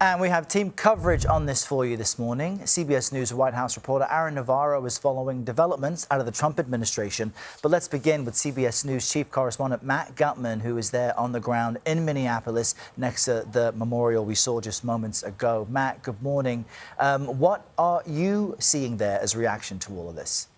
And we have team coverage on this for you this morning. CBS News White House reporter Aaron Navarro is following developments out of the Trump administration. But let's begin with CBS News chief correspondent Matt Gutman, who is there on the ground in Minneapolis next to the memorial we saw just moments ago. Matt, good morning. What are you seeing there as reaction to all of this?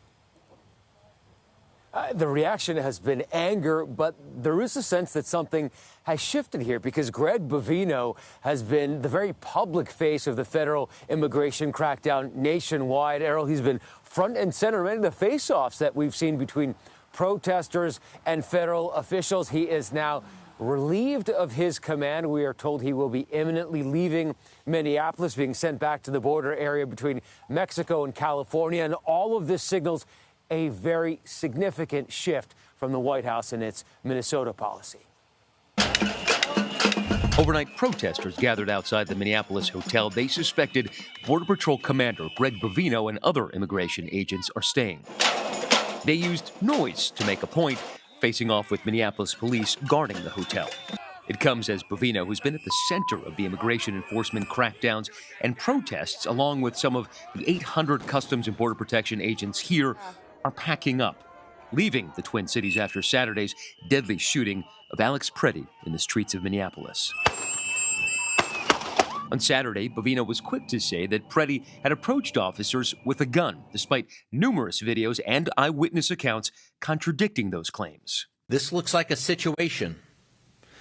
The reaction has been anger, but there is a sense that something has shifted here because Greg Bovino has been the very public face of the federal immigration crackdown nationwide. Errol, he's been front and center in many of the face-offs that we've seen between protesters and federal officials. He is now relieved of his command. We are told he will be imminently leaving Minneapolis, being sent back to the border area between Mexico and California. And all of this signals a very significant shift from the White House and its Minnesota policy. Overnight, protesters gathered outside the Minneapolis hotel. They suspected Border Patrol Commander Greg Bovino and other immigration agents are staying. They used noise to make a point, facing off with Minneapolis police guarding the hotel. It comes as Bovino, who's been at the center of the immigration enforcement crackdowns and protests, along with some of the 800 Customs and Border Protection agents here, are packing up, leaving the Twin Cities after Saturday's deadly shooting of Alex Pretti in the streets of Minneapolis. On Saturday, Bovino was quick to say that Pretti had approached officers with a gun, despite numerous videos and eyewitness accounts contradicting those claims. This looks like a situation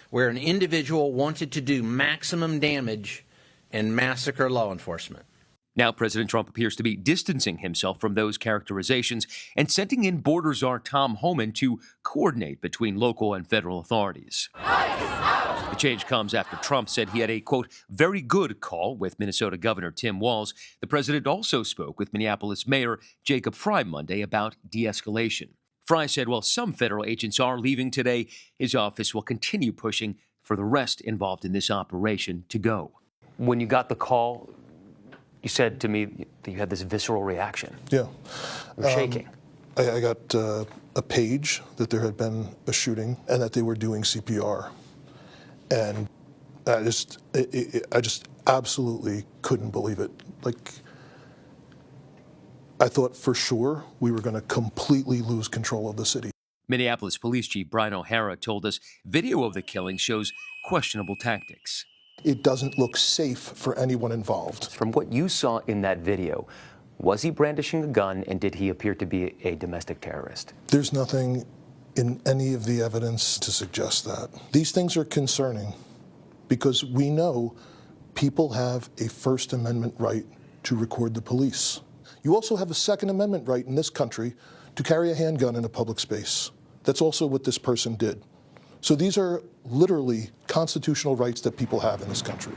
where an individual wanted to do maximum damage and massacre law enforcement. Now President Trump appears to be distancing himself from those characterizations and sending in border czar Tom Homan to coordinate between local and federal authorities. The change comes after Trump said he had a, quote, very good call with Minnesota Governor Tim Walz. The president also spoke with Minneapolis Mayor Jacob Frey Monday about de-escalation. Frey said while some federal agents are leaving today, his office will continue pushing for the rest involved in this operation to go. When you got the call, you said to me that you had this visceral reaction. Yeah. You're shaking. I got a page that there had been a shooting and that they were doing CPR. And I just absolutely couldn't believe it. Like, I thought for sure we were going to completely lose control of the city. Minneapolis Police Chief Brian O'Hara told us video of the killing shows questionable tactics. It doesn't look safe for anyone involved. From what you saw in that video, was he brandishing a gun and did he appear to be a domestic terrorist? There's nothing in any of the evidence to suggest that. These things are concerning because we know people have a First Amendment right to record the police. You also have a Second Amendment right in this country to carry a handgun in a public space. That's also what this person did. So these are literally constitutional rights that people have in this country.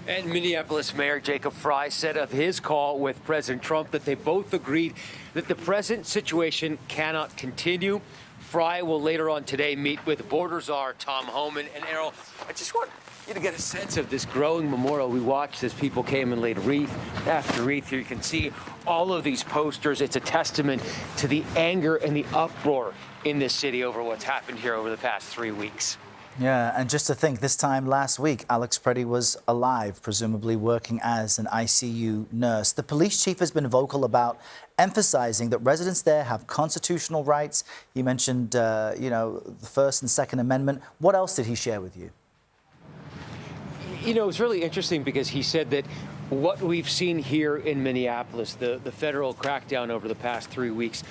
And Minneapolis Mayor Jacob Frey said of his call with President Trump that they both agreed that the present situation cannot continue. Frey will later on today meet with border czar Tom Homan. And Errol, I just want you to get a sense of this growing memorial. We watched as people came and laid wreath after wreath. Here you can see all of these posters. It's a testament to the anger and the uproar in this city over what's happened here over the past 3 weeks. Yeah, and just to think, this time last week, Alex Pretti was alive, presumably working as an ICU nurse. The police chief has been vocal about emphasizing that residents there have constitutional rights. He mentioned, the First and Second Amendment. What else did he share with you? You know, it's really interesting because he said that what we've seen here in Minneapolis, the federal crackdown over the past 3 weeks,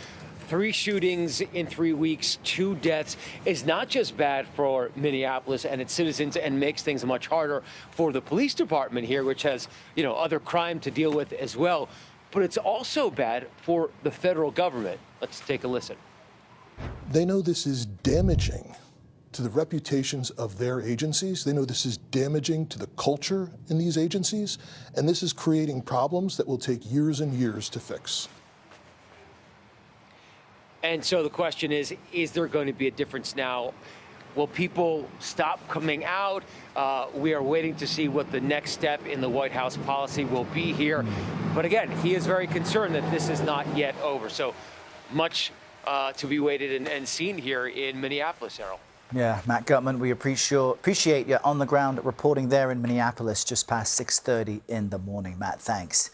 3 shootings in 3 weeks, 2 deaths, is not just bad for Minneapolis and its citizens and makes things much harder for the police department here, which has, other crime to deal with as well. But it's also bad for the federal government. Let's take a listen. They know this is damaging to the reputations of their agencies. They know this is damaging to the culture in these agencies, and this is creating problems that will take years and years to fix. And so the question is there going to be a difference now? Will people stop coming out? We are waiting to see what the next step in the White House policy will be here. But again, he is very concerned that this is not yet over. So much to be waited and seen here in Minneapolis, Errol. Yeah, Matt Gutman, we appreciate your on-the-ground reporting there in Minneapolis just past 6:30 in the morning. Matt, thanks.